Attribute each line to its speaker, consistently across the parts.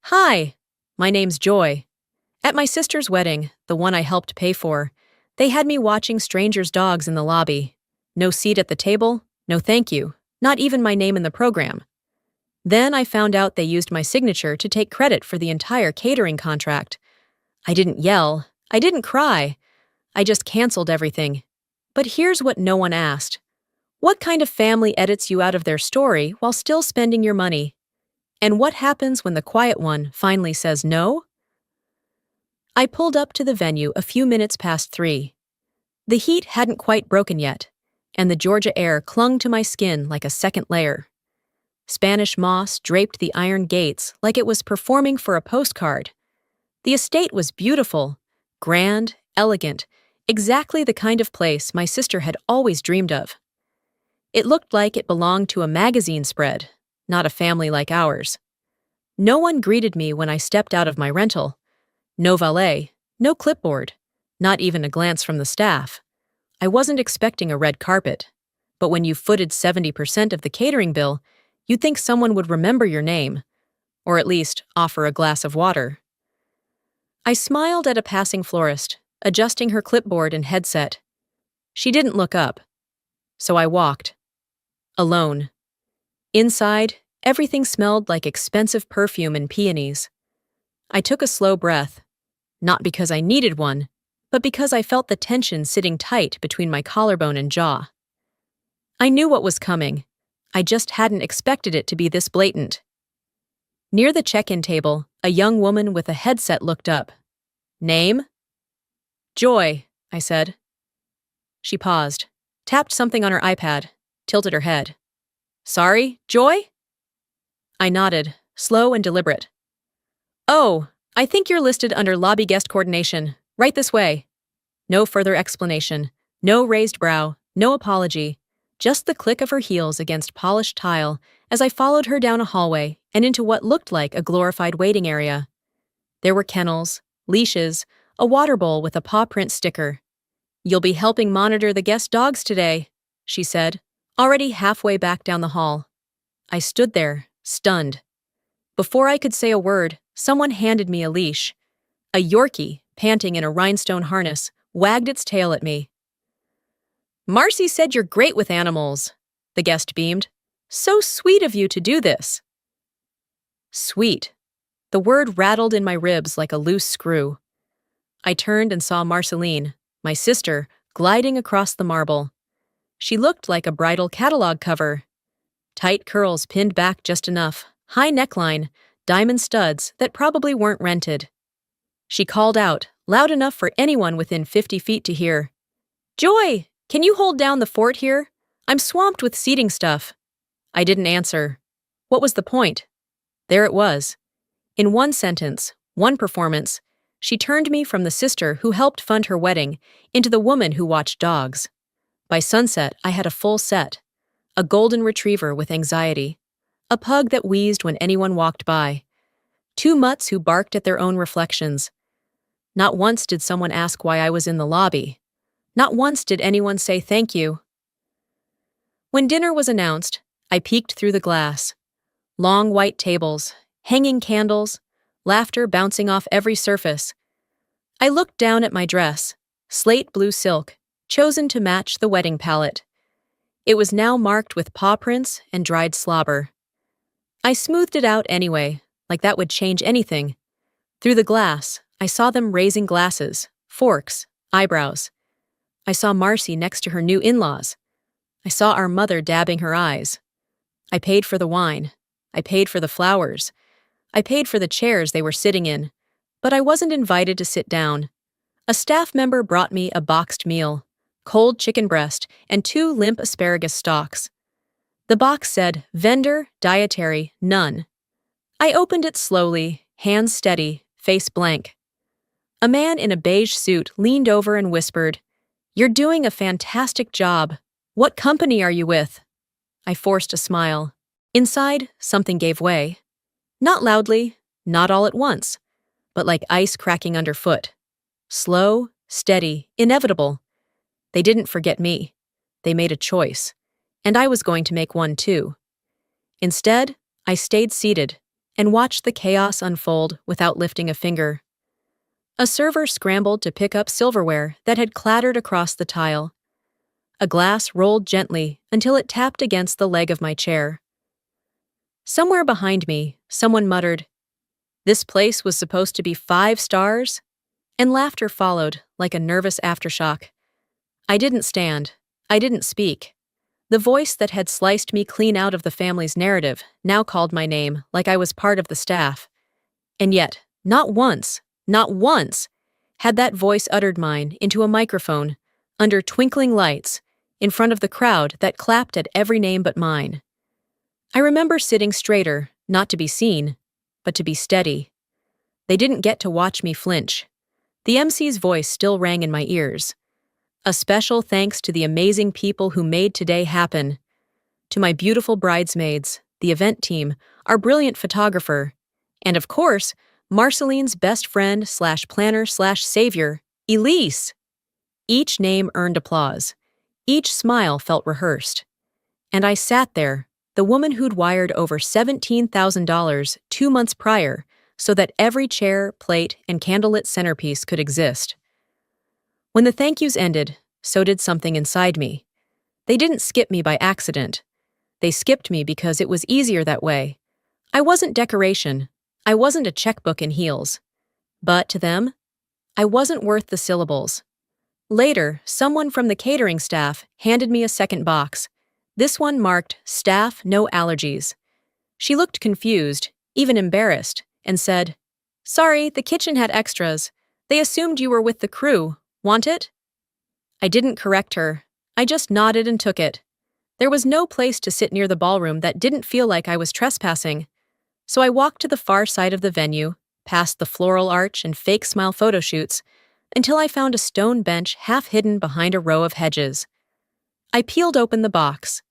Speaker 1: Hi, my name's Joy. At my sister's wedding, the one I helped pay for, they had me watching strangers' dogs in the lobby. No seat at the table, no thank you, not even my name in the program. Then I found out they used my signature to take credit for the entire catering contract. I didn't yell, I didn't cry, I just canceled everything. But here's what no one asked. What kind of family edits you out of their story while still spending your money? And what happens when the quiet one finally says no? I pulled up to the venue a few minutes past 3. The heat hadn't quite broken yet, and the Georgia air clung to my skin like a second layer. Spanish moss draped the iron gates like it was performing for a postcard. The estate was beautiful, grand, elegant, exactly the kind of place my sister had always dreamed of. It looked like it belonged to a magazine spread, not a family like ours. No one greeted me when I stepped out of my rental. No valet, no clipboard, not even a glance from the staff. I wasn't expecting a red carpet, but when you footed 70% of the catering bill, you'd think someone would remember your name, or at least offer a glass of water. I smiled at a passing florist, adjusting her clipboard and headset. She didn't look up, so I walked. Alone. Inside, everything smelled like expensive perfume and peonies. I took a slow breath, not because I needed one, but because I felt the tension sitting tight between my collarbone and jaw. I knew what was coming. I just hadn't expected it to be this blatant. Near the check-in table, a young woman with a headset looked up. Name? Joy, I said. She paused, tapped something on her iPad, tilted her head. Sorry, Joy? I nodded, slow and deliberate. Oh, I think you're listed under lobby guest coordination. Right this way. No further explanation, no raised brow, no apology, just the click of her heels against polished tile as I followed her down a hallway and into what looked like a glorified waiting area. There were kennels, leashes, a water bowl with a paw print sticker. You'll be helping monitor the guest dogs today, she said, already halfway back down the hall. I stood there, stunned. Before I could say a word, someone handed me a leash. A Yorkie, panting in a rhinestone harness, wagged its tail at me. Marcy said you're great with animals, the guest beamed. So sweet of you to do this. Sweet. The word rattled in my ribs like a loose screw. I turned and saw Marceline, my sister, gliding across the marble. She looked like a bridal catalog cover. Tight curls pinned back just enough, high neckline, diamond studs that probably weren't rented. She called out, loud enough for anyone within 50 feet to hear. Joy, can you hold down the fort here? I'm swamped with seating stuff. I didn't answer. What was the point? There it was. In one sentence, one performance, she turned me from the sister who helped fund her wedding into the woman who watched dogs. By sunset, I had a full set. A golden retriever with anxiety. A pug that wheezed when anyone walked by. 2 mutts who barked at their own reflections. Not once did someone ask why I was in the lobby. Not once did anyone say thank you. When dinner was announced, I peeked through the glass. Long white tables, hanging candles, laughter bouncing off every surface. I looked down at my dress, slate blue silk, chosen to match the wedding palette. It was now marked with paw prints and dried slobber. I smoothed it out anyway, like that would change anything. Through the glass, I saw them raising glasses, forks, eyebrows. I saw Marcy next to her new in-laws. I saw our mother dabbing her eyes. I paid for the wine. I paid for the flowers. I paid for the chairs they were sitting in, but I wasn't invited to sit down. A staff member brought me a boxed meal, cold chicken breast, and 2 limp asparagus stalks. The box said, vendor, dietary, none. I opened it slowly, hands steady, face blank. A man in a beige suit leaned over and whispered, You're doing a fantastic job. What company are you with? I forced a smile. Inside, something gave way. Not loudly, not all at once, but like ice cracking underfoot. Slow, steady, inevitable. They didn't forget me. They made a choice. And I was going to make one too. Instead, I stayed seated, and watched the chaos unfold without lifting a finger. A server scrambled to pick up silverware that had clattered across the tile. A glass rolled gently until it tapped against the leg of my chair. Somewhere behind me, someone muttered, "This place was supposed to be 5 stars?" And laughter followed, like a nervous aftershock. I didn't stand. I didn't speak. The voice that had sliced me clean out of the family's narrative now called my name like I was part of the staff. And yet, not once, had that voice uttered mine into a microphone, under twinkling lights, in front of the crowd that clapped at every name but mine. I remember sitting straighter, not to be seen, but to be steady. They didn't get to watch me flinch. The MC's voice still rang in my ears. A special thanks to the amazing people who made today happen. To my beautiful bridesmaids, the event team, our brilliant photographer, and of course, Marceline's best friend / planner / savior, Elise. Each name earned applause. Each smile felt rehearsed. And I sat there, the woman who'd wired over $17,000 2 months prior so that every chair, plate, and candlelit centerpiece could exist. When the thank yous ended, so did something inside me. They didn't skip me by accident. They skipped me because it was easier that way. I wasn't decoration. I wasn't a checkbook in heels. But to them, I wasn't worth the syllables. Later, someone from the catering staff handed me a second box. This one marked "Staff, no allergies." She looked confused, even embarrassed, and said, "Sorry, the kitchen had extras. They assumed you were with the crew. Want it?" I didn't correct her. I just nodded and took it. There was no place to sit near the ballroom that didn't feel like I was trespassing. So I walked to the far side of the venue, past the floral arch and fake smile photo shoots, until I found a stone bench half hidden behind a row of hedges. I peeled open the box.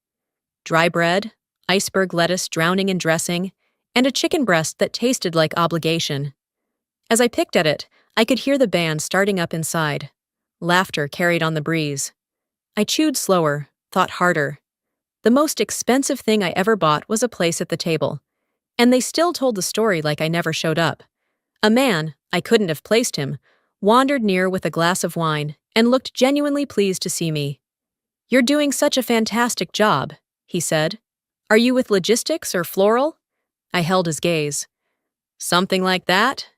Speaker 1: Dry bread, iceberg lettuce drowning in dressing, and a chicken breast that tasted like obligation. As I picked at it, I could hear the band starting up inside. Laughter carried on the breeze. I chewed slower, thought harder. The most expensive thing I ever bought was a place at the table. And they still told the story like I never showed up. A man, I couldn't have placed him, wandered near with a glass of wine and looked genuinely pleased to see me. "You're doing such a fantastic job," he said. "Are you with logistics or floral?" I held his gaze. "Something like that,"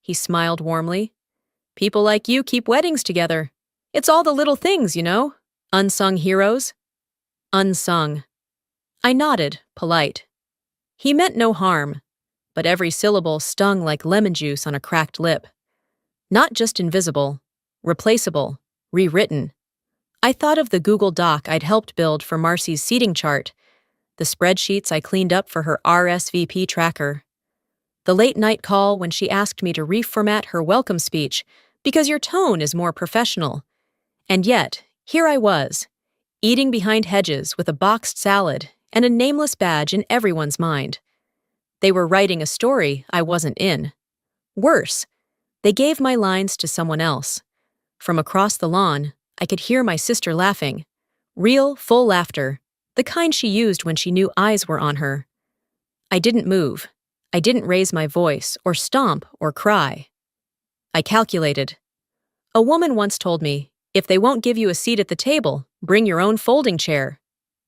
Speaker 1: he smiled warmly. "People like you keep weddings together. It's all the little things, you know. Unsung heroes." Unsung. I nodded, polite. He meant no harm, but every syllable stung like lemon juice on a cracked lip. Not just invisible, replaceable, rewritten. I thought of the Google Doc I'd helped build for Marcy's seating chart, the spreadsheets I cleaned up for her RSVP tracker, the late-night call when she asked me to reformat her welcome speech because your tone is more professional. And yet, here I was, eating behind hedges with a boxed salad and a nameless badge in everyone's mind. They were writing a story I wasn't in. Worse, they gave my lines to someone else. From across the lawn, I could hear my sister laughing. Real, full laughter, the kind she used when she knew eyes were on her. I didn't move. I didn't raise my voice or stomp or cry. I calculated. A woman once told me, if they won't give you a seat at the table, bring your own folding chair.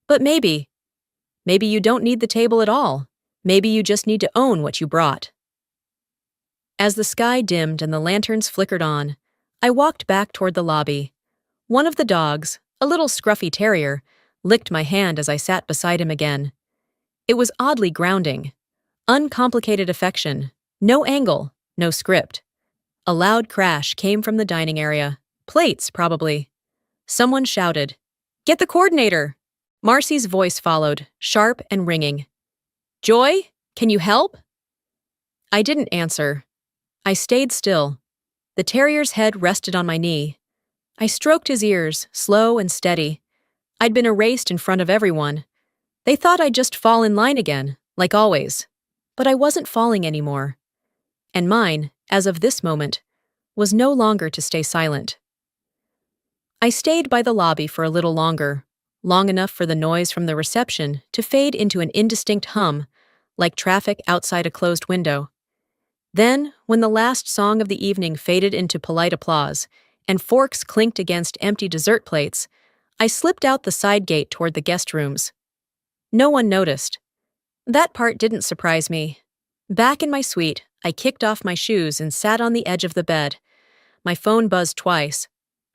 Speaker 1: But maybe you don't need the table at all. Maybe you just need to own what you brought. As the sky dimmed and the lanterns flickered on, I walked back toward the lobby. One of the dogs, a little scruffy terrier, licked my hand as I sat beside him again. It was oddly grounding. Uncomplicated affection. No angle, no script. A loud crash came from the dining area. Plates, probably. Someone shouted, "Get the coordinator!" Marcy's voice followed, sharp and ringing. "Joy, can you help?" I didn't answer. I stayed still. The terrier's head rested on my knee. I stroked his ears, slow and steady. I'd been erased in front of everyone. They thought I'd just fall in line again, like always. But I wasn't falling anymore. And mine, as of this moment, was no longer to stay silent. I stayed by the lobby for a little longer, long enough for the noise from the reception to fade into an indistinct hum, like traffic outside a closed window. Then, when the last song of the evening faded into polite applause, and forks clinked against empty dessert plates, I slipped out the side gate toward the guest rooms. No one noticed. That part didn't surprise me. Back in my suite, I kicked off my shoes and sat on the edge of the bed. My phone buzzed twice.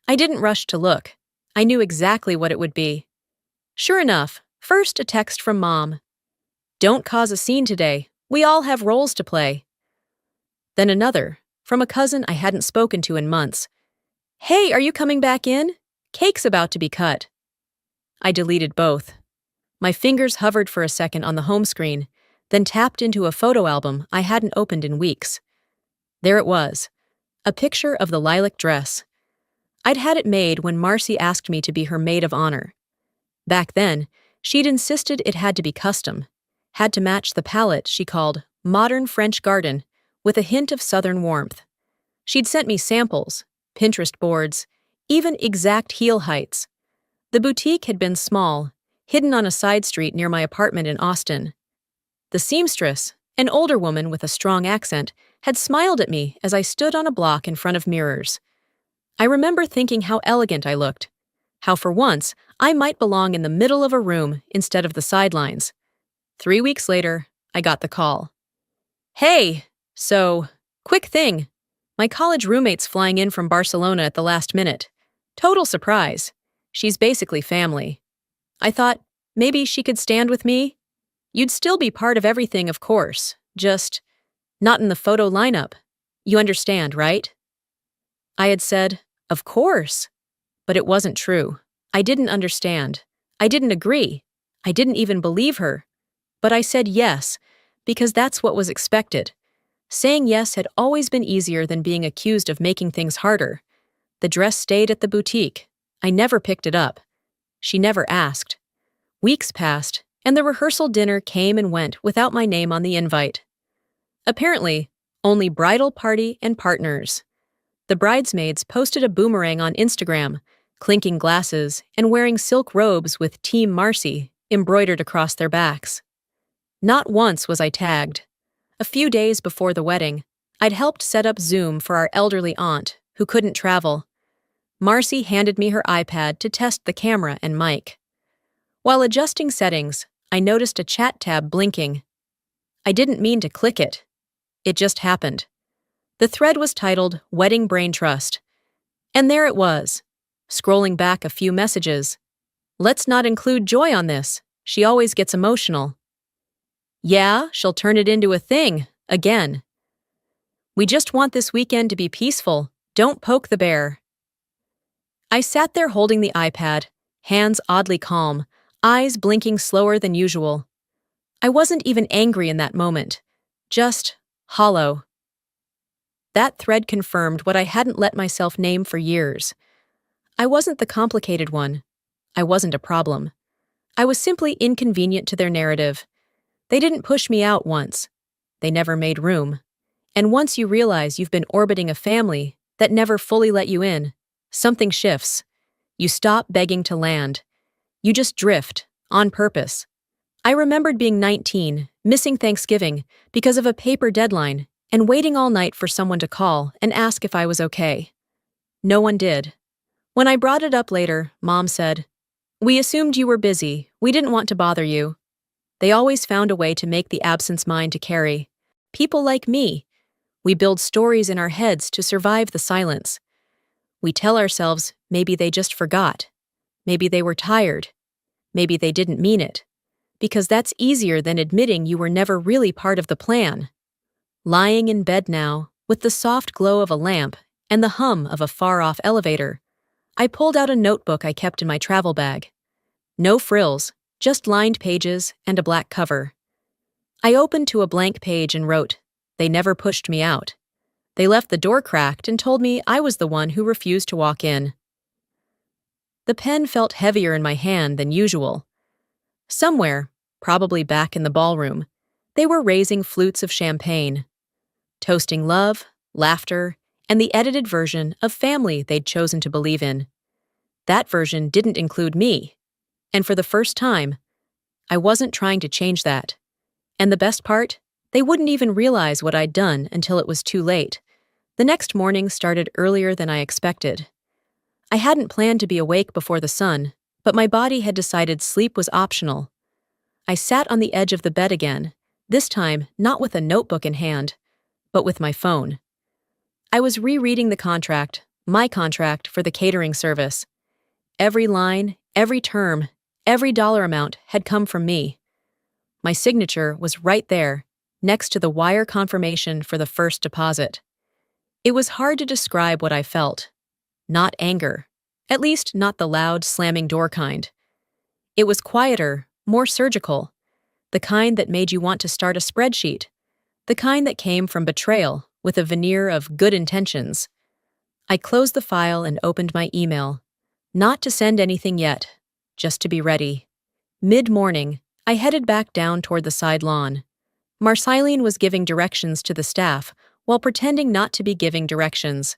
Speaker 1: I didn't rush to look. I knew exactly what it would be. Sure enough, first a text from Mom. "Don't cause a scene today. We all have roles to play." Then another, from a cousin I hadn't spoken to in months. "Hey, are you coming back in? Cake's about to be cut." I deleted both. My fingers hovered for a second on the home screen, then tapped into a photo album I hadn't opened in weeks. There it was, a picture of the lilac dress. I'd had it made when Marcy asked me to be her maid of honor. Back then, she'd insisted it had to be custom, had to match the palette she called modern French garden with a hint of southern warmth. She'd sent me samples, Pinterest boards, even exact heel heights. The boutique had been small, hidden on a side street near my apartment in Austin. The seamstress, an older woman with a strong accent, had smiled at me as I stood on a block in front of mirrors. I remember thinking how elegant I looked, how for once I might belong in the middle of a room instead of the sidelines. 3 weeks later, I got the call. "Hey, quick thing. My college roommate's flying in from Barcelona at the last minute. Total surprise. She's basically family." I thought, maybe she could stand with me? You'd still be part of everything, of course, just not in the photo lineup. You understand, right? I had said, of course. But it wasn't true. I didn't understand. I didn't agree. I didn't even believe her. But I said yes, because that's what was expected. Saying yes had always been easier than being accused of making things harder. The dress stayed at the boutique. I never picked it up. She never asked. Weeks passed, and the rehearsal dinner came and went without my name on the invite. Apparently, only bridal party and partners. The bridesmaids posted a boomerang on Instagram, clinking glasses and wearing silk robes with Team Marcy embroidered across their backs. Not once was I tagged. A few days before the wedding, I'd helped set up Zoom for our elderly aunt, who couldn't travel. Marcy handed me her iPad to test the camera and mic. While adjusting settings, I noticed a chat tab blinking. I didn't mean to click it. It just happened. The thread was titled Wedding Brain Trust. And there it was, scrolling back a few messages. "Let's not include Joy on this. She always gets emotional." "Yeah, she'll turn it into a thing, again." "We just want this weekend to be peaceful. Don't poke the bear." I sat there holding the iPad, hands oddly calm, eyes blinking slower than usual. I wasn't even angry in that moment, just hollow. That thread confirmed what I hadn't let myself name for years. I wasn't the complicated one. I wasn't a problem. I was simply inconvenient to their narrative. They didn't push me out once. They never made room. And once you realize you've been orbiting a family that never fully let you in, something shifts. You stop begging to land. You just drift, on purpose. I remembered being 19, missing Thanksgiving because of a paper deadline, and waiting all night for someone to call and ask if I was okay. No one did. When I brought it up later, Mom said, "We assumed you were busy. We didn't want to bother you." They always found a way to make the absence mine to carry. People like me. We build stories in our heads to survive the silence. We tell ourselves maybe they just forgot. Maybe they were tired. Maybe they didn't mean it. Because that's easier than admitting you were never really part of the plan. Lying in bed now, with the soft glow of a lamp and the hum of a far-off elevator, I pulled out a notebook I kept in my travel bag. No frills, just lined pages and a black cover. I opened to a blank page and wrote, "They never pushed me out. They left the door cracked and told me I was the one who refused to walk in." The pen felt heavier in my hand than usual. Somewhere, probably back in the ballroom, they were raising flutes of champagne, toasting love, laughter, and the edited version of family they'd chosen to believe in. That version didn't include me. And for the first time, I wasn't trying to change that. And the best part? They wouldn't even realize what I'd done until it was too late. The next morning started earlier than I expected. I hadn't planned to be awake before the sun, but my body had decided sleep was optional. I sat on the edge of the bed again, this time not with a notebook in hand, but with my phone. I was rereading the contract, my contract for the catering service. Every line, every term, every dollar amount had come from me. My signature was right there, next to the wire confirmation for the first deposit. It was hard to describe what I felt. Not anger. At least not the loud, slamming door kind. It was quieter, more surgical. The kind that made you want to start a spreadsheet. The kind that came from betrayal, with a veneer of good intentions. I closed the file and opened my email. Not to send anything yet, just to be ready. Mid-morning, I headed back down toward the side lawn. Marceline was giving directions to the staff while pretending not to be giving directions.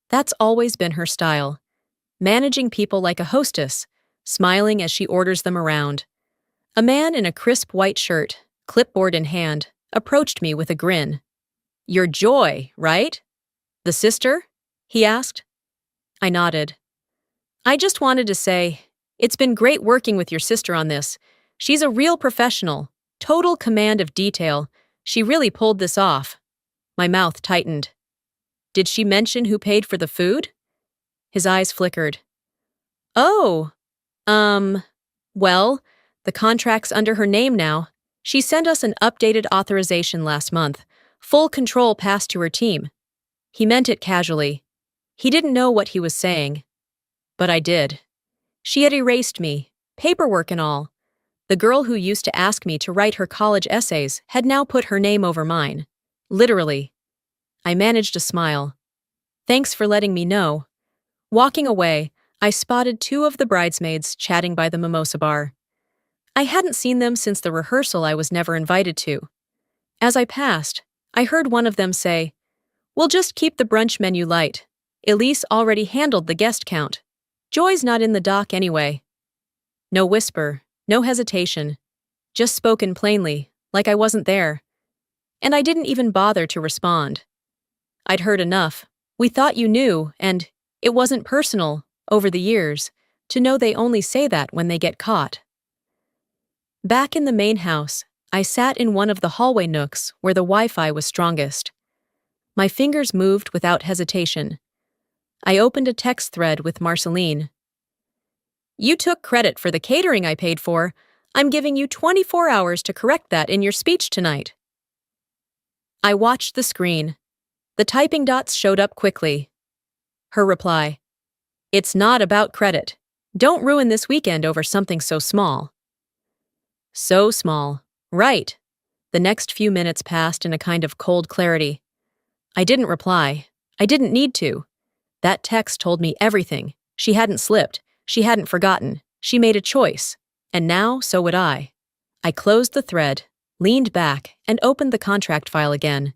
Speaker 1: That's always been her style. Managing people like a hostess, smiling as she orders them around. A man in a crisp white shirt, clipboard in hand, approached me with a grin. "You're Joy, right? The sister?" he asked. I nodded. "I just wanted to say, it's been great working with your sister on this. She's a real professional, total command of detail. She really pulled this off." My mouth tightened. "Did she mention who paid for the food?" His eyes flickered. "Oh, well, the contract's under her name now. She sent us an updated authorization last month, full control passed to her team." He meant it casually. He didn't know what he was saying. But I did. She had erased me, paperwork and all. The girl who used to ask me to write her college essays had now put her name over mine. Literally. I managed a smile. "Thanks for letting me know." Walking away, I spotted two of the bridesmaids chatting by the mimosa bar. I hadn't seen them since the rehearsal I was never invited to. As I passed, I heard one of them say, "We'll just keep the brunch menu light. Elise already handled the guest count. Joy's not in the dock anyway." No whisper, no hesitation. Just spoken plainly, like I wasn't there. And I didn't even bother to respond. I'd heard enough. "We thought you knew, and it wasn't personal, over the years, to know they only say that when they get caught." Back in the main house, I sat in one of the hallway nooks where the Wi-Fi was strongest. My fingers moved without hesitation. I opened a text thread with Marceline. "You took credit for the catering I paid for. I'm giving you 24 hours to correct that in your speech tonight." I watched the screen. The typing dots showed up quickly. Her reply. "It's not about credit. Don't ruin this weekend over something so small." So small. Right. The next few minutes passed in a kind of cold clarity. I didn't reply. I didn't need to. That text told me everything. She hadn't slipped. She hadn't forgotten. She made a choice. And now, so would I. I closed the thread, leaned back, and opened the contract file again,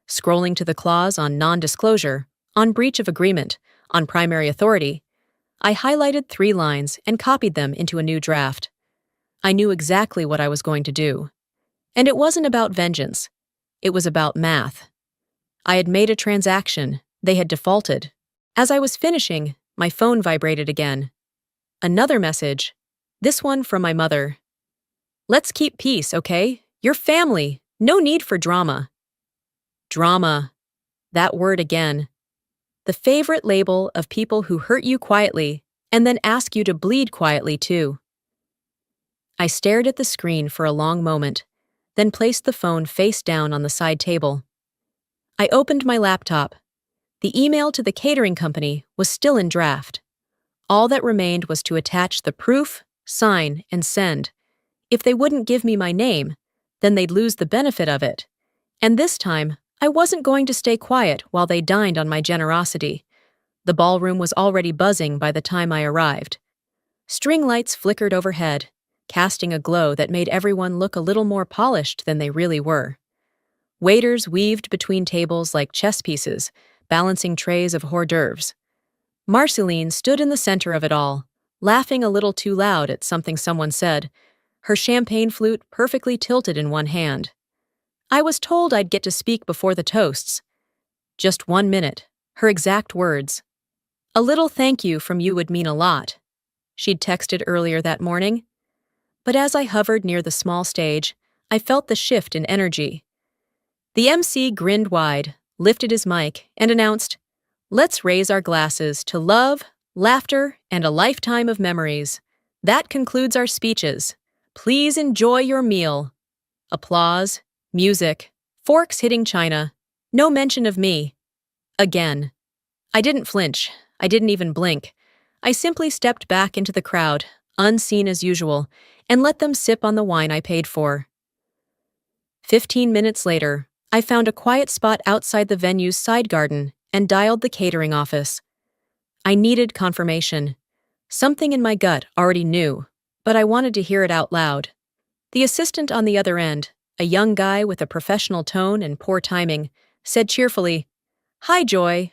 Speaker 1: scrolling to the clause on non-disclosure, on breach of agreement, on primary authority. I highlighted 3 lines and copied them into a new draft. I knew exactly what I was going to do. And it wasn't about vengeance. It was about math. I had made a transaction. They had defaulted. As I was finishing, my phone vibrated again. Another message. This one from my mother. "Let's keep peace, okay? You're family. No need for drama." Drama. That word again. The favorite label of people who hurt you quietly and then ask you to bleed quietly too. I stared at the screen for a long moment, then placed the phone face down on the side table. I opened my laptop. The email to the catering company was still in draft. All that remained was to attach the proof, sign, and send. If they wouldn't give me my name, then they'd lose the benefit of it. And this time, I wasn't going to stay quiet while they dined on my generosity. The ballroom was already buzzing by the time I arrived. String lights flickered overhead, casting a glow that made everyone look a little more polished than they really were. Waiters weaved between tables like chess pieces, balancing trays of hors d'oeuvres. Marceline stood in the center of it all, laughing a little too loud at something someone said. her champagne flute perfectly tilted in one hand. I was told I'd get to speak before the toasts. Just 1 minute, her exact words. A little thank you from you would mean a lot, she'd texted earlier that morning. But as I hovered near the small stage, I felt the shift in energy. The MC grinned wide, lifted his mic, and announced, "Let's raise our glasses to love, laughter, and a lifetime of memories. That concludes our speeches. Please enjoy your meal." Applause, music, forks hitting china. No mention of me. Again. I didn't flinch. I didn't even blink. I simply stepped back into the crowd, unseen as usual, and let them sip on the wine I paid for. 15 minutes later, I found a quiet spot outside the venue's side garden and dialed the catering office. I needed confirmation. Something in my gut already knew, but I wanted to hear it out loud. The assistant on the other end, a young guy with a professional tone and poor timing, said cheerfully, "Hi, Joy.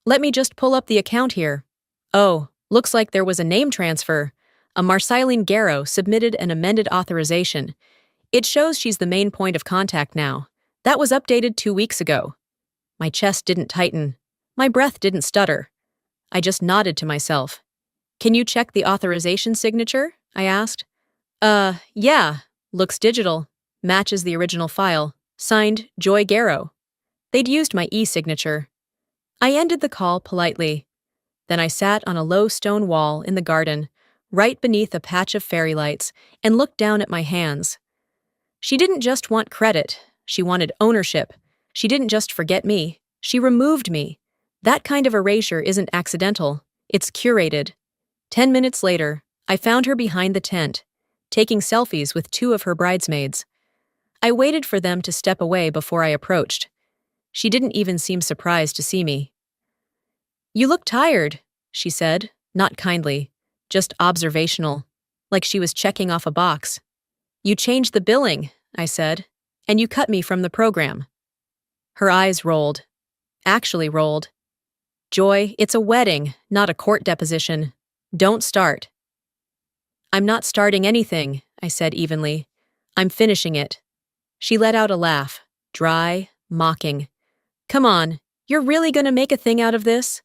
Speaker 1: Let me just pull up the account here. Oh, looks like there was a name transfer. A Marceline Garrow submitted an amended authorization. It shows she's the main point of contact now. That was updated 2 weeks ago." My chest didn't tighten. My breath didn't stutter. I just nodded to myself. "Can you check the authorization signature?" I asked. Yeah. Looks digital. Matches the original file. Signed, Joy Garrow." They'd used my e-signature. I ended the call politely. Then I sat on a low stone wall in the garden, right beneath a patch of fairy lights, and looked down at my hands. She didn't just want credit. She wanted ownership. She didn't just forget me. She removed me. That kind of erasure isn't accidental. It's curated. 10 minutes later, I found her behind the tent, taking selfies with 2 of her bridesmaids. I waited for them to step away before I approached. She didn't even seem surprised to see me. "You look tired," she said, not kindly, just observational, like she was checking off a box. "You changed the billing," I said, "and you cut me from the program." Her eyes rolled. Actually rolled. "Joy, it's a wedding, not a court deposition. Don't start." "I'm not starting anything," I said evenly. "I'm finishing it." She let out a laugh, dry, mocking. "Come on, you're really gonna make a thing out of this?"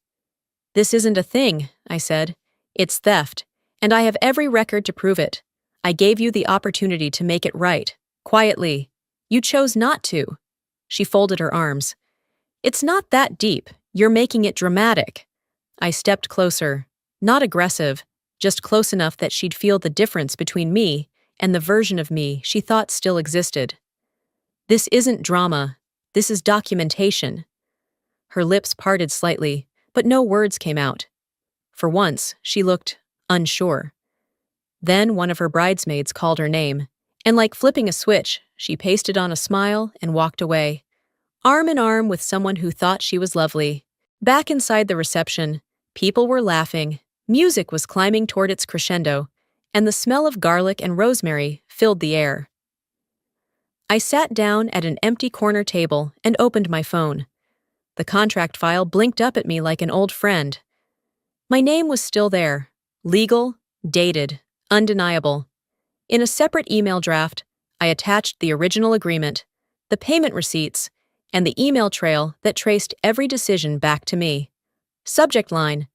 Speaker 1: "This isn't a thing," I said. "It's theft, and I have every record to prove it. I gave you the opportunity to make it right, quietly. You chose not to." She folded her arms. "It's not that deep. You're making it dramatic." I stepped closer, not aggressive, just close enough that she'd feel the difference between me and the version of me she thought still existed. "This isn't drama. This is documentation." Her lips parted slightly, but no words came out. For once, she looked unsure. Then one of her bridesmaids called her name, and like flipping a switch, she pasted on a smile and walked away, arm in arm with someone who thought she was lovely. Back inside the reception, people were laughing, music was climbing toward its crescendo, and the smell of garlic and rosemary filled the air. I sat down at an empty corner table and opened my phone. The contract file blinked up at me like an old friend. My name was still there, legal, dated, undeniable. In a separate email draft, I attached the original agreement, the payment receipts, and the email trail that traced every decision back to me. Subject line,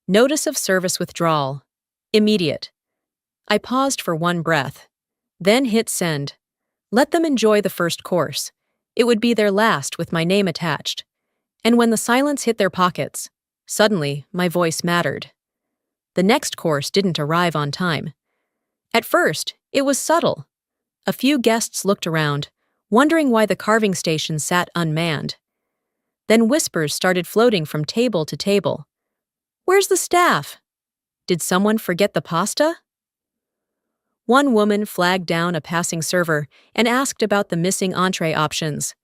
Speaker 1: Notice of Service Withdrawal. Immediate. I paused for one breath, then hit send. Let them enjoy the first course. It would be their last with my name attached. And when the silence hit their pockets, suddenly my voice mattered. The next course didn't arrive on time. At first, it was subtle. A few guests looked around, wondering why the carving station sat unmanned. Then whispers started floating from table to table. "Where's the staff? Did someone forget the pasta?" One woman flagged down a passing server and asked about the missing entree options.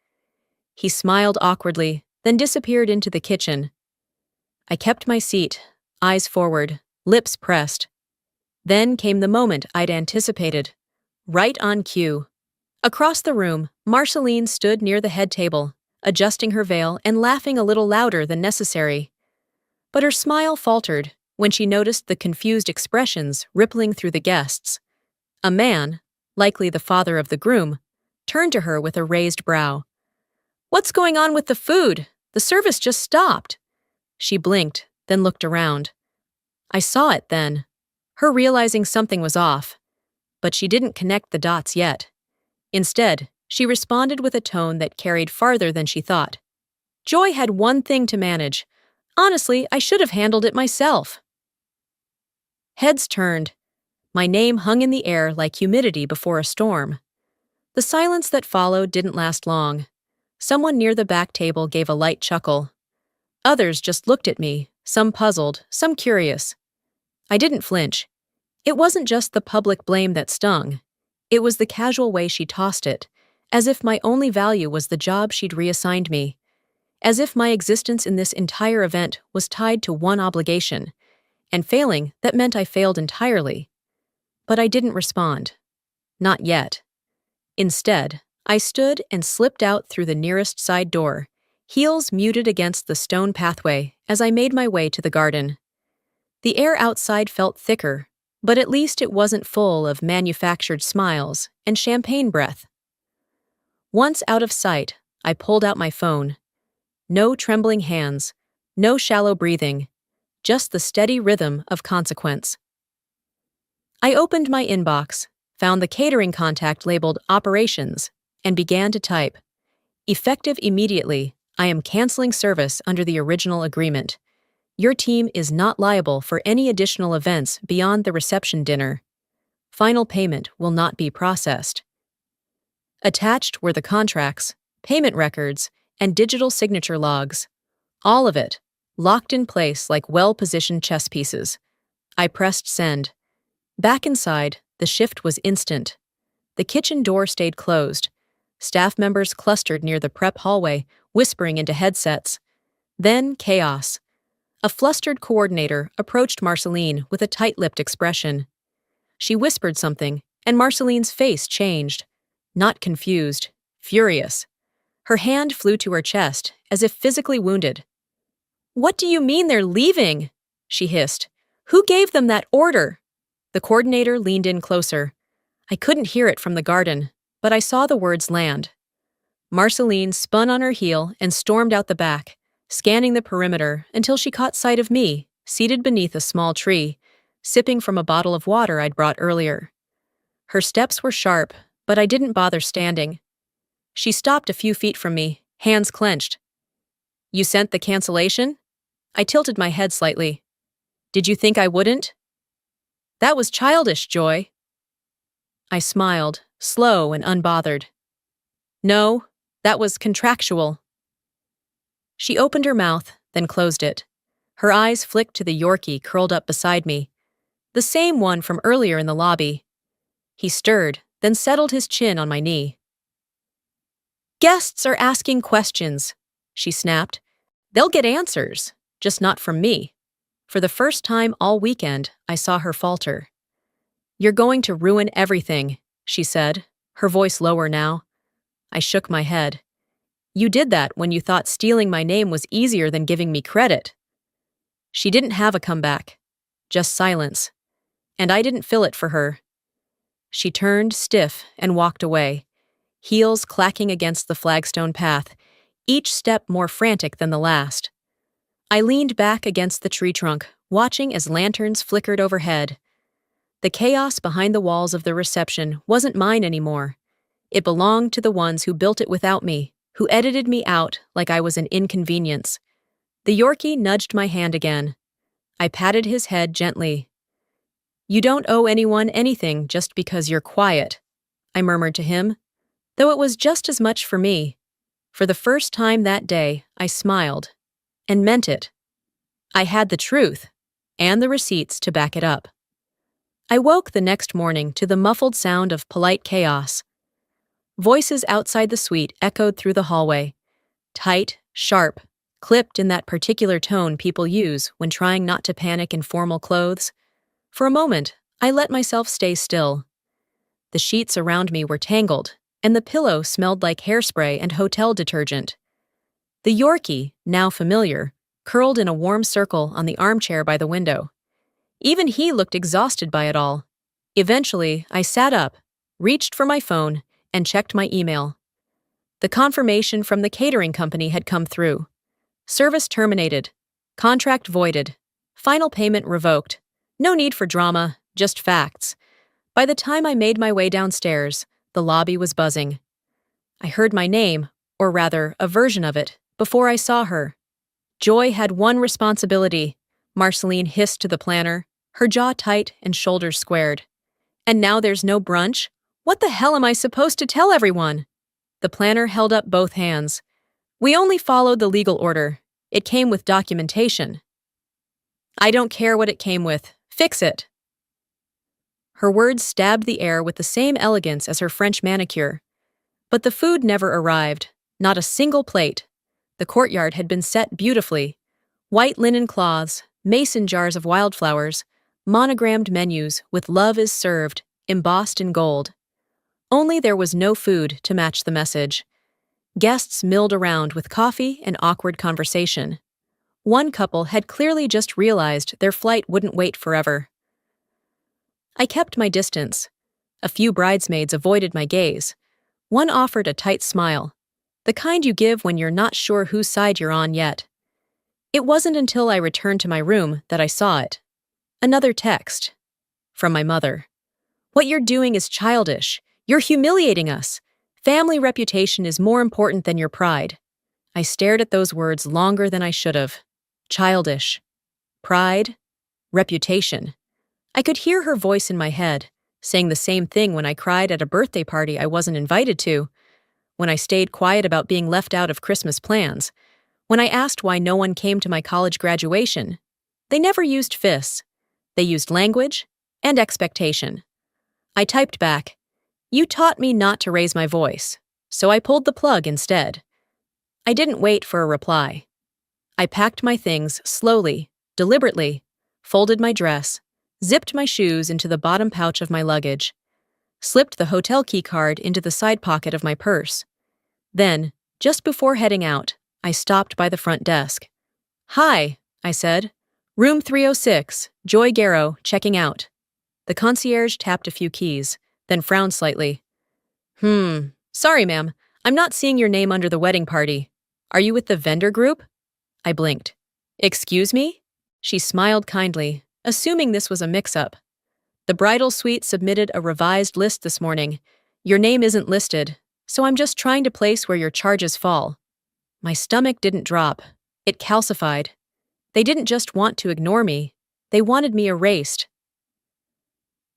Speaker 1: He smiled awkwardly, then disappeared into the kitchen. I kept my seat, eyes forward, lips pressed. Then came the moment I'd anticipated. Right on cue. Across the room, Marceline stood near the head table, adjusting her veil and laughing a little louder than necessary. But her smile faltered when she noticed the confused expressions rippling through the guests. A man, likely the father of the groom, turned to her with a raised brow. "What's going on with the food? The service just stopped." She blinked, then looked around. I saw it then, her realizing something was off. But she didn't connect the dots yet. Instead, she responded with a tone that carried farther than she thought. "Joy had one thing to manage. Honestly, I should have handled it myself." Heads turned. My name hung in the air like humidity before a storm. The silence that followed didn't last long. Someone near the back table gave a light chuckle. Others just looked at me, some puzzled, some curious. I didn't flinch. It wasn't just the public blame that stung. It was the casual way she tossed it, as if my only value was the job she'd reassigned me. As if my existence in this entire event was tied to one obligation, and failing, that meant I failed entirely. But I didn't respond. Not yet. Instead, I stood and slipped out through the nearest side door, heels muted against the stone pathway as I made my way to the garden. The air outside felt thicker, but at least it wasn't full of manufactured smiles and champagne breath. Once out of sight, I pulled out my phone. No trembling hands, no shallow breathing, just the steady rhythm of consequence. I opened my inbox, found the catering contact labeled Operations, and began to type. "Effective immediately, I am canceling service under the original agreement. Your team is not liable for any additional events beyond the reception dinner. Final payment will not be processed." Attached were the contracts, payment records, and digital signature logs. All of it, locked in place like well-positioned chess pieces. I pressed send. Back inside, the shift was instant. The kitchen door stayed closed. Staff members clustered near the prep hallway, whispering into headsets. Then chaos. A flustered coordinator approached Marceline with a tight-lipped expression. She whispered something, and Marceline's face changed. Not confused, furious. Her hand flew to her chest, as if physically wounded. "What do you mean they're leaving?" she hissed. "Who gave them that order?" The coordinator leaned in closer. I couldn't hear it from the garden, but I saw the words land. Marceline spun on her heel and stormed out the back, scanning the perimeter until she caught sight of me, seated beneath a small tree, sipping from a bottle of water I'd brought earlier. Her steps were sharp, but I didn't bother standing. She stopped a few feet from me, hands clenched. "You sent the cancellation?" I tilted my head slightly. "Did you think I wouldn't?" "That was childish, Joy." I smiled, slow and unbothered. "No, that was contractual." She opened her mouth, then closed it. Her eyes flicked to the Yorkie curled up beside me, the same one from earlier in the lobby. He stirred, then settled his chin on my knee. "Guests are asking questions," she snapped. "They'll get answers, just not from me." For the first time all weekend, I saw her falter. "You're going to ruin everything," she said, her voice lower now. I shook my head. "You did that when you thought stealing my name was easier than giving me credit." She didn't have a comeback, just silence. And I didn't fill it for her. She turned stiff and walked away, heels clacking against the flagstone path, each step more frantic than the last. I leaned back against the tree trunk, watching as lanterns flickered overhead. The chaos behind the walls of the reception wasn't mine anymore. It belonged to the ones who built it without me, who edited me out like I was an inconvenience. The Yorkie nudged my hand again. I patted his head gently. "You don't owe anyone anything just because you're quiet," I murmured to him, though it was just as much for me. For the first time that day, I smiled, and meant it. I had the truth, and the receipts to back it up. I woke the next morning to the muffled sound of polite chaos. Voices outside the suite echoed through the hallway, tight, sharp, clipped in that particular tone people use when trying not to panic in formal clothes. For a moment, I let myself stay still. The sheets around me were tangled, and the pillow smelled like hairspray and hotel detergent. The Yorkie, now familiar, curled in a warm circle on the armchair by the window. Even he looked exhausted by it all. Eventually, I sat up, reached for my phone, and checked my email. The confirmation from the catering company had come through. Service terminated. Contract voided. Final payment revoked. No need for drama, just facts. By the time I made my way downstairs, the lobby was buzzing. I heard my name, or rather, a version of it, before I saw her. Joy had one responsibility, Marceline hissed to the planner, her jaw tight and shoulders squared. And now there's no brunch? What the hell am I supposed to tell everyone? The planner held up both hands. We only followed the legal order. It came with documentation. I don't care what it came with. Fix it. Her words stabbed the air with the same elegance as her French manicure. But the food never arrived, not a single plate. The courtyard had been set beautifully. White linen cloths, mason jars of wildflowers, monogrammed menus with "Love is served," embossed in gold. Only there was no food to match the message. Guests milled around with coffee and awkward conversation. One couple had clearly just realized their flight wouldn't wait forever. I kept my distance. A few bridesmaids avoided my gaze. One offered a tight smile, the kind you give when you're not sure whose side you're on yet. It wasn't until I returned to my room that I saw it. Another text. From my mother. What you're doing is childish. You're humiliating us. Family reputation is more important than your pride. I stared at those words longer than I should have. Childish. Pride. Reputation. I could hear her voice in my head, saying the same thing when I cried at a birthday party I wasn't invited to, when I stayed quiet about being left out of Christmas plans, when I asked why no one came to my college graduation. They never used fists. They used language and expectation. I typed back, "You taught me not to raise my voice, so I pulled the plug instead." I didn't wait for a reply. I packed my things slowly, deliberately, folded my dress, zipped my shoes into the bottom pouch of my luggage, slipped the hotel key card into the side pocket of my purse. Then, just before heading out, I stopped by the front desk. "Hi," I said. "Room 306, Joy Garrow, checking out." The concierge tapped a few keys, then frowned slightly. Sorry, ma'am. I'm not seeing your name under the wedding party. Are you with the vendor group?" I blinked. "Excuse me?" She smiled kindly, assuming this was a mix-up. "The bridal suite submitted a revised list this morning. Your name isn't listed, so I'm just trying to place where your charges fall." My stomach didn't drop. It calcified. They didn't just want to ignore me. They wanted me erased.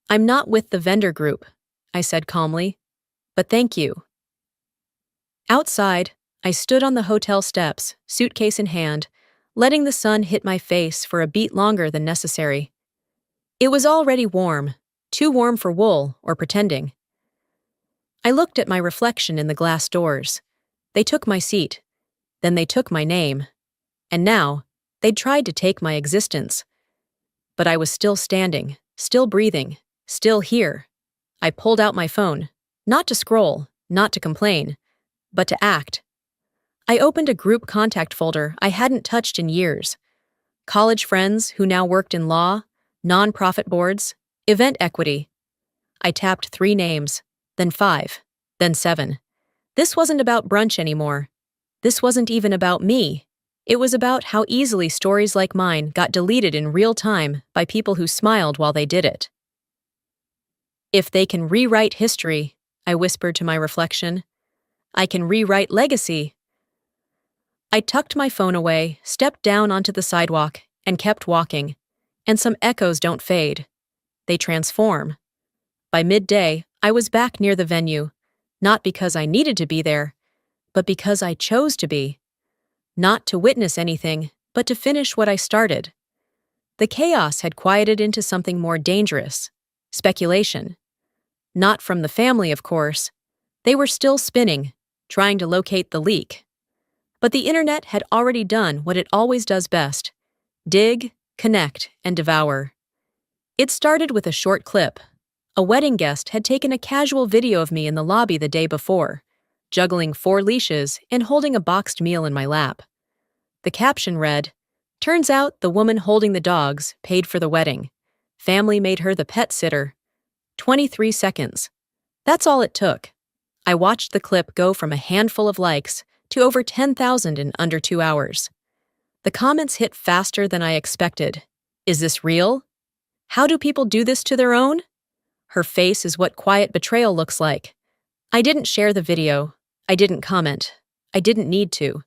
Speaker 1: "I'm not with the vendor group," I said calmly. "But thank you." Outside, I stood on the hotel steps, suitcase in hand, letting the sun hit my face for a beat longer than necessary. It was already warm, too warm for wool or pretending. I looked at my reflection in the glass doors. They took my seat. Then they took my name. And now, they'd tried to take my existence. But I was still standing, still breathing, still here. I pulled out my phone, not to scroll, not to complain, but to act. I opened a group contact folder I hadn't touched in years. College friends who now worked in law, nonprofit boards, event equity. I tapped 3 names, then 5, then 7. This wasn't about brunch anymore. This wasn't even about me. It was about how easily stories like mine got deleted in real time by people who smiled while they did it. If they can rewrite history, I whispered to my reflection, I can rewrite legacy. I tucked my phone away, stepped down onto the sidewalk, and kept walking. And some echoes don't fade. They transform. By midday, I was back near the venue, not because I needed to be there, but because I chose to be. Not to witness anything, but to finish what I started. The chaos had quieted into something more dangerous, speculation. Not from the family, of course. They were still spinning, trying to locate the leak. But the internet had already done what it always does best: dig, connect, and devour. It started with a short clip. A wedding guest had taken a casual video of me in the lobby the day before, juggling 4 leashes and holding a boxed meal in my lap. The caption read, "Turns out the woman holding the dogs paid for the wedding. Family made her the pet sitter." 23 seconds. That's all it took. I watched the clip go from a handful of likes to over 10,000 in under 2 hours. The comments hit faster than I expected. Is this real? How do people do this to their own? Her face is what quiet betrayal looks like. I didn't share the video. I didn't comment. I didn't need to.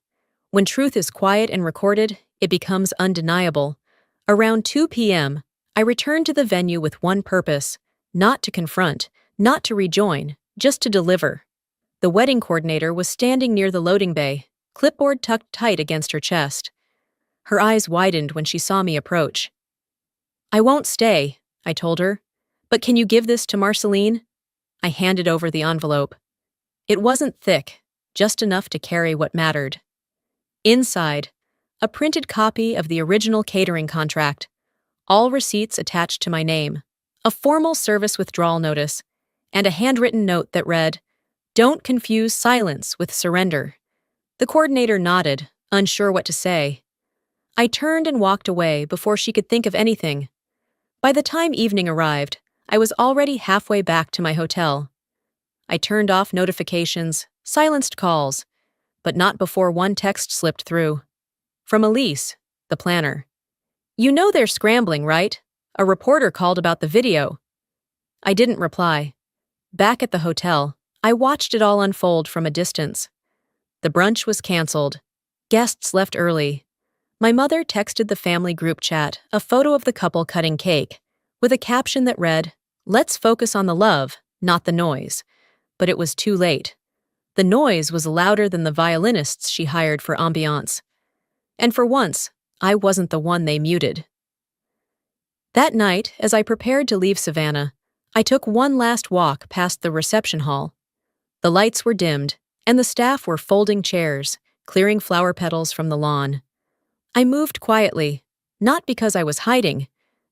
Speaker 1: When truth is quiet and recorded, it becomes undeniable. Around 2 p.m., I returned to the venue with one purpose: not to confront, not to rejoin, just to deliver. The wedding coordinator was standing near the loading bay, clipboard tucked tight against her chest. Her eyes widened when she saw me approach. "I won't stay," I told her. "But can you give this to Marceline?" I handed over the envelope. It wasn't thick, just enough to carry what mattered. Inside, a printed copy of the original catering contract, all receipts attached to my name, a formal service withdrawal notice, and a handwritten note that read, "Don't confuse silence with surrender." The coordinator nodded, unsure what to say. I turned and walked away before she could think of anything. By the time evening arrived, I was already halfway back to my hotel. I turned off notifications, silenced calls, but not before one text slipped through. From Elise, the planner. "You know they're scrambling, right? A reporter called about the video." I didn't reply. Back at the hotel, I watched it all unfold from a distance. The brunch was canceled. Guests left early. My mother texted the family group chat a photo of the couple cutting cake, with a caption that read, "Let's focus on the love, not the noise." But it was too late. The noise was louder than the violinists she hired for ambiance. And for once, I wasn't the one they muted. That night, as I prepared to leave Savannah, I took one last walk past the reception hall. The lights were dimmed, and the staff were folding chairs, clearing flower petals from the lawn. I moved quietly, not because I was hiding,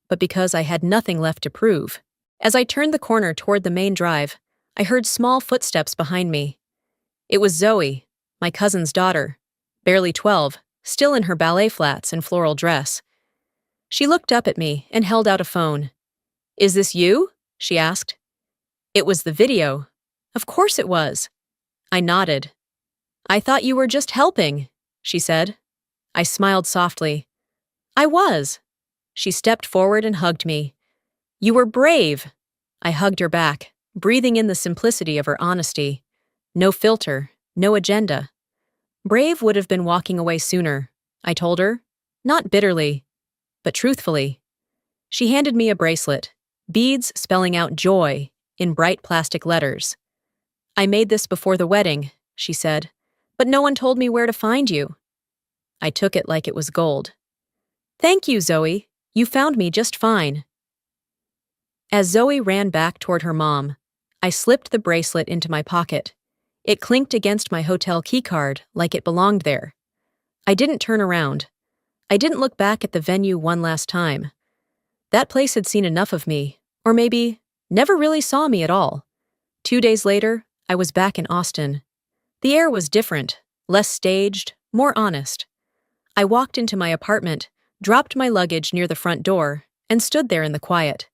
Speaker 1: but because I had nothing left to prove. As I turned the corner toward the main drive, I heard small footsteps behind me. It was Zoe, my cousin's daughter, barely 12, still in her ballet flats and floral dress. She looked up at me and held out a phone. "Is this you?" she asked. It was the video. Of course it was. I nodded. "I thought you were just helping," she said. I smiled softly. "I was." She stepped forward and hugged me. "You were brave." I hugged her back, breathing in the simplicity of her honesty. No filter, no agenda. Brave would have been walking away sooner, I told her, not bitterly, but truthfully. She handed me a bracelet, beads spelling out joy in bright plastic letters. "I made this before the wedding," she said, "but no one told me where to find you." I took it like it was gold. "Thank you, Zoe. You found me just fine." As Zoe ran back toward her mom, I slipped the bracelet into my pocket. It clinked against my hotel keycard like it belonged there. I didn't turn around. I didn't look back at the venue one last time. That place had seen enough of me, or maybe never really saw me at all. 2 days later, I was back in Austin. The air was different, less staged, more honest. I walked into my apartment, dropped my luggage near the front door, and stood there in the quiet.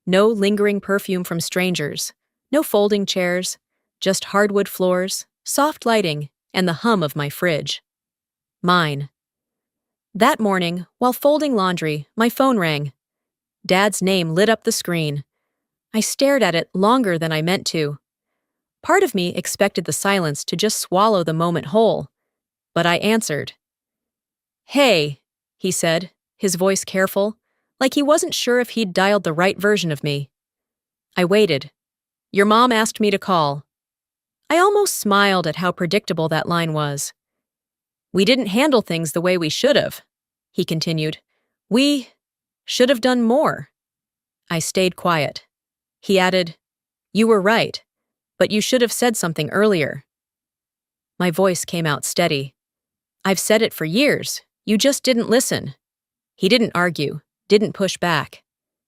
Speaker 1: No lingering perfume from strangers, no folding chairs, just hardwood floors, soft lighting, and the hum of my fridge. Mine. That morning, while folding laundry, my phone rang. Dad's name lit up the screen. I stared at it longer than I meant to. Part of me expected the silence to just swallow the moment whole, but I answered. "Hey," he said, his voice careful, like he wasn't sure if he'd dialed the right version of me. I waited. "Your mom asked me to call." I almost smiled at how predictable that line was. "We didn't handle things the way we should have," he continued. "We should have done more." I stayed quiet. He added, "You were right, but you should have said something earlier." My voice came out steady. "I've said it for years. You just didn't listen." He didn't argue, didn't push back.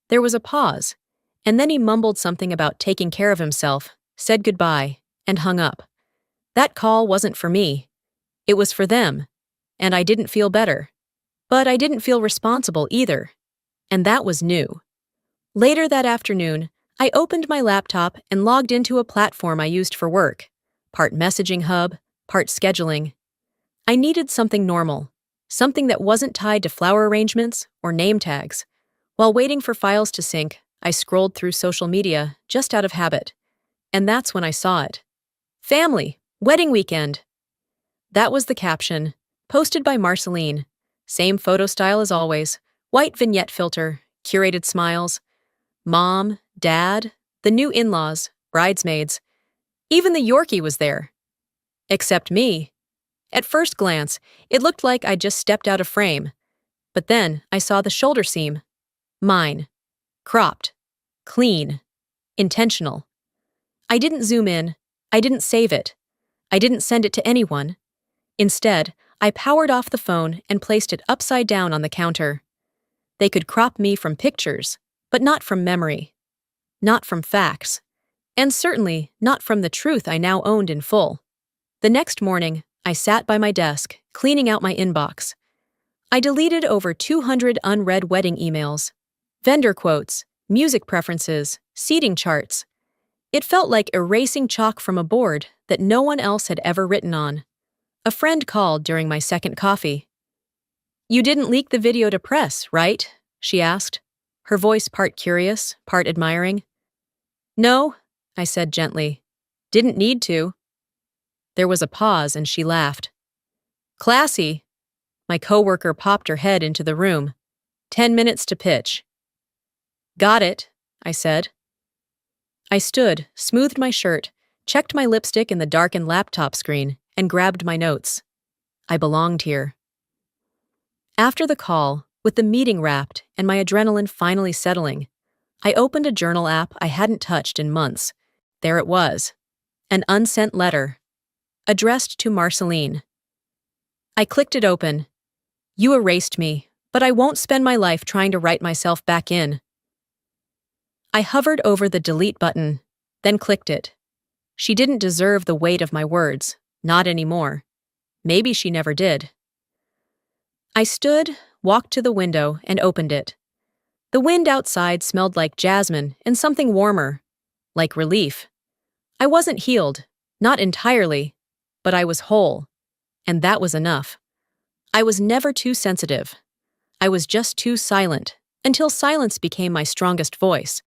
Speaker 1: There was a pause, and then he mumbled something about taking care of himself, said goodbye, and hung up. That call wasn't for me. It was for them, and I didn't feel better. But I didn't feel responsible either, and that was new. Later that afternoon, I opened my laptop and logged into a platform I used for work, part messaging hub, part scheduling. I needed something normal, something that wasn't tied to flower arrangements or name tags. While waiting for files to sync, I scrolled through social media just out of habit. And that's when I saw it. Family, wedding weekend. That was the caption, posted by Marceline. Same photo style as always, white vignette filter, curated smiles. Mom, dad, the new in-laws, bridesmaids. Even the Yorkie was there. Except me. At first glance, it looked like I'd just stepped out of frame. But then I saw the shoulder seam. Mine. Cropped. Clean. Intentional. I didn't zoom in. I didn't save it. I didn't send it to anyone. Instead, I powered off the phone and placed it upside down on the counter. They could crop me from pictures, but not from memory. Not from facts. And certainly not from the truth I now owned in full. The next morning, I sat by my desk, cleaning out my inbox. I deleted over 200 unread wedding emails, vendor quotes, music preferences, seating charts. It felt like erasing chalk from a board that no one else had ever written on. A friend called during my second coffee. "You didn't leak the video to press, right?" she asked, her voice part curious, part admiring. "No," I said gently. "Didn't need to." There was a pause and she laughed. "Classy." My coworker popped her head into the room. 10 minutes to pitch. "Got it," I said. I stood, smoothed my shirt, checked my lipstick in the darkened laptop screen, and grabbed my notes. I belonged here. After the call, with the meeting wrapped and my adrenaline finally settling, I opened a journal app I hadn't touched in months. There it was. An unsent letter. Addressed to Marceline. I clicked it open. "You erased me, but I won't spend my life trying to write myself back in." I hovered over the delete button, then clicked it. She didn't deserve the weight of my words, not anymore. Maybe she never did. I stood, walked to the window, and opened it. The wind outside smelled like jasmine and something warmer, like relief. I wasn't healed, not entirely, but I was whole, and that was enough. I was never too sensitive. I was just too silent, until silence became my strongest voice.